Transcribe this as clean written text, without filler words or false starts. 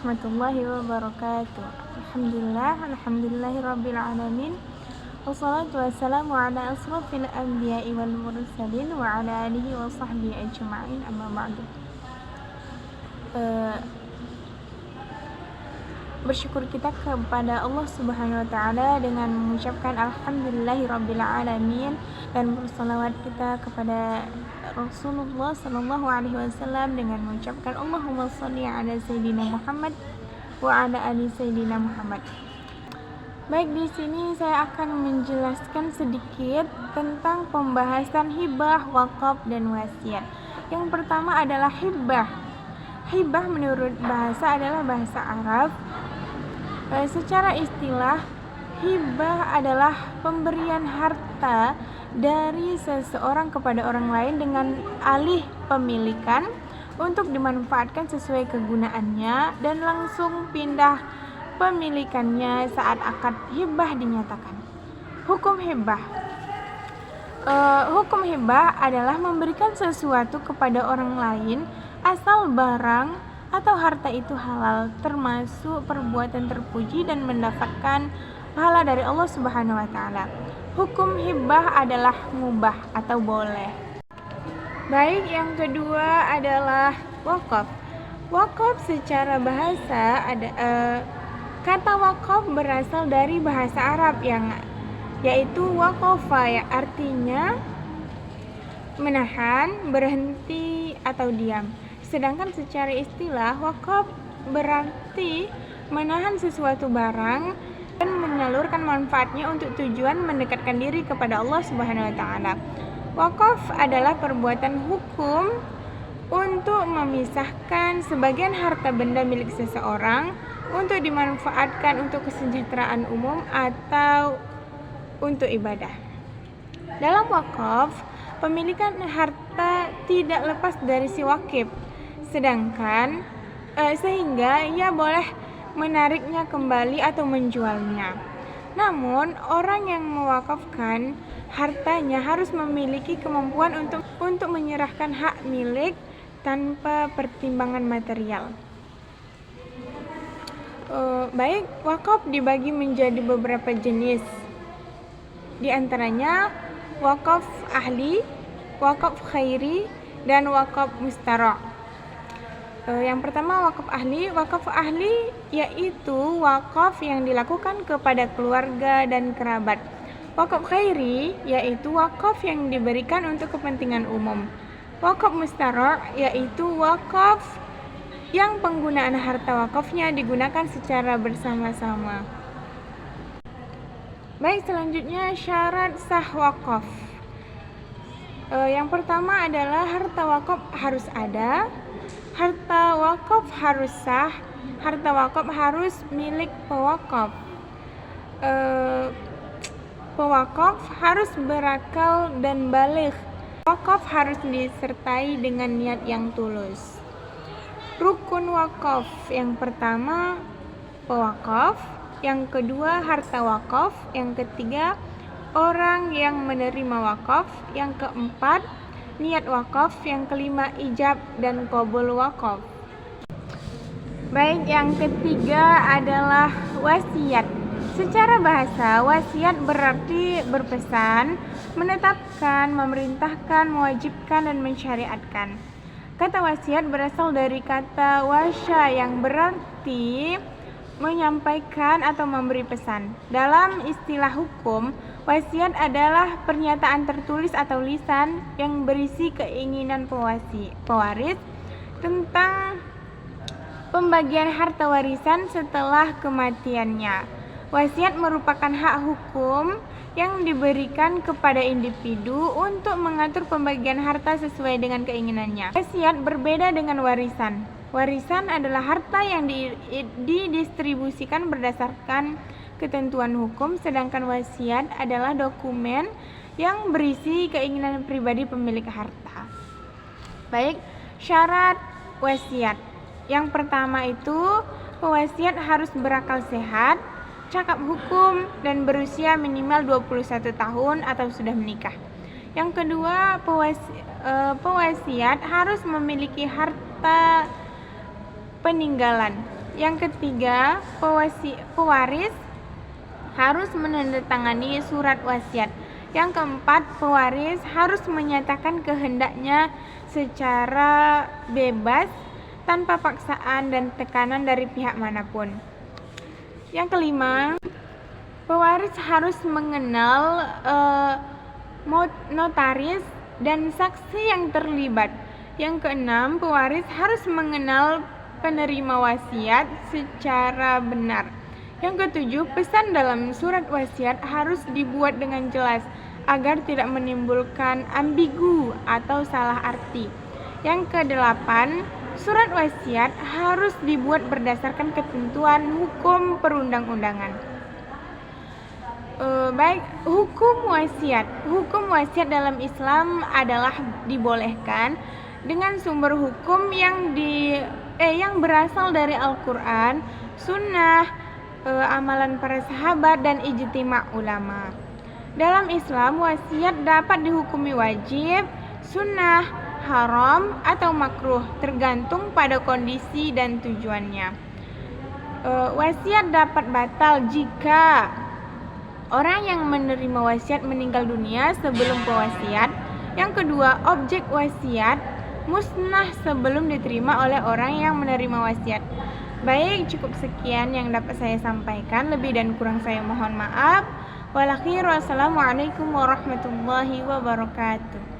warahmatullahi wabarakatuh. Alhamdulillahirabbil alamin. Wassalatu wassalamu ala asrofil anbiya'i wal mursalin wa ala alihi wa sahbihi ajma'in, amma ba'du. Bersyukur kita kepada Allah Subhanahu wa taala dengan mengucapkan alhamdulillahirabbil alamin, dan bersalawat kita kepada Rasulullah sallallahu alaihi wasallam dengan mengucapkan Allahumma shalli ala sayyidina Muhammad wa ala ali sayyidina Muhammad. Baik, di sini saya akan menjelaskan sedikit tentang pembahasan hibah, wakaf, dan wasiat. Yang pertama adalah hibah. Hibah menurut bahasa adalah bahasa Arab. Secara istilah, hibah adalah pemberian harta dari seseorang kepada orang lain dengan alih pemilikan untuk dimanfaatkan sesuai kegunaannya dan langsung pindah pemilikannya saat akad hibah dinyatakan. Hukum hibah. Hukum hibah adalah memberikan sesuatu kepada orang lain asal barang atau harta itu halal, termasuk perbuatan terpuji dan mendapatkan pahala dari Allah Subhanahu wa taala. Hukum hibah adalah mubah atau boleh. Baik, yang kedua adalah wakaf. Wakaf secara bahasa kata wakaf berasal dari bahasa Arab yaitu waqafa, artinya menahan, berhenti atau diam. Sedangkan secara istilah, wakaf berarti menahan sesuatu barang dan menyalurkan manfaatnya untuk tujuan mendekatkan diri kepada Allah Subhanahu wa taala. Wakaf adalah perbuatan hukum untuk memisahkan sebagian harta benda milik seseorang untuk dimanfaatkan untuk kesejahteraan umum atau untuk ibadah. Dalam wakaf, pemilikan harta tidak lepas dari si wakif, sehingga ia boleh menariknya kembali atau menjualnya. Namun, orang yang mewakafkan hartanya harus memiliki kemampuan untuk menyerahkan hak milik tanpa pertimbangan material. Baik, wakaf dibagi menjadi beberapa jenis. Di antaranya wakaf ahli, wakaf khairi, dan wakaf mustara'. Yang pertama, wakaf ahli. Wakaf ahli yaitu wakaf yang dilakukan kepada keluarga dan kerabat. Wakaf khairi yaitu wakaf yang diberikan untuk kepentingan umum. Wakaf mustara' yaitu wakaf yang penggunaan harta wakafnya digunakan secara bersama-sama. Baik, selanjutnya syarat sah wakaf. Yang pertama adalah harta wakaf harus ada, harta wakaf harus sah, harta wakaf harus milik pewakaf. Pewakaf harus berakal dan baligh. Wakaf harus disertai dengan niat yang tulus. Rukun wakaf, yang pertama pewakaf, yang kedua harta wakaf, yang ketiga orang yang menerima wakaf, yang keempat niat wakaf, yang kelima ijab dan qabul wakaf. Baik, yang ketiga adalah wasiat. Secara bahasa, wasiat berarti berpesan, menetapkan, memerintahkan, mewajibkan, dan mensyariatkan. Kata wasiat berasal dari kata wasya yang berarti menyampaikan atau memberi pesan. Dalam istilah hukum, wasiat adalah pernyataan tertulis atau lisan yang berisi keinginan pewaris tentang pembagian harta warisan setelah kematiannya. Wasiat merupakan hak hukum yang diberikan kepada individu untuk mengatur pembagian harta sesuai dengan keinginannya. Wasiat berbeda dengan warisan. Warisan adalah harta yang didistribusikan berdasarkan ketentuan hukum, sedangkan wasiat adalah dokumen yang berisi keinginan pribadi pemilik harta. Baik, syarat wasiat. Yang pertama itu, pewasiat harus berakal sehat, cakap hukum, dan berusia minimal 21 tahun atau sudah menikah. Yang kedua, pewasiat harus memiliki harta peninggalan. Yang ketiga, pewaris harus menandatangani surat wasiat. Yang keempat, pewaris harus menyatakan kehendaknya secara bebas tanpa paksaan dan tekanan dari pihak manapun. Yang kelima, pewaris harus mengenal notaris dan saksi yang terlibat. Yang keenam, pewaris harus mengenal penerima wasiat secara benar. Yang ketujuh, pesan dalam surat wasiat harus dibuat dengan jelas agar tidak menimbulkan ambigu atau salah arti. Yang kedelapan, surat wasiat harus dibuat berdasarkan ketentuan hukum perundang-undangan. Hukum wasiat. Hukum wasiat dalam Islam adalah dibolehkan dengan sumber hukum yang berasal dari Al-Quran, Sunnah, amalan para sahabat dan ijtima' ulama. Dalam Islam, wasiat dapat dihukumi wajib, sunnah, haram, atau makruh, tergantung pada kondisi dan tujuannya. Wasiat dapat batal jika orang yang menerima wasiat meninggal dunia sebelum pewasiat. Yang kedua, objek wasiat musnah sebelum diterima oleh orang yang menerima wasiat. Baik, cukup sekian yang dapat saya sampaikan. Lebih dan kurang saya mohon maaf. Wassalamualaikum warahmatullahi wabarakatuh.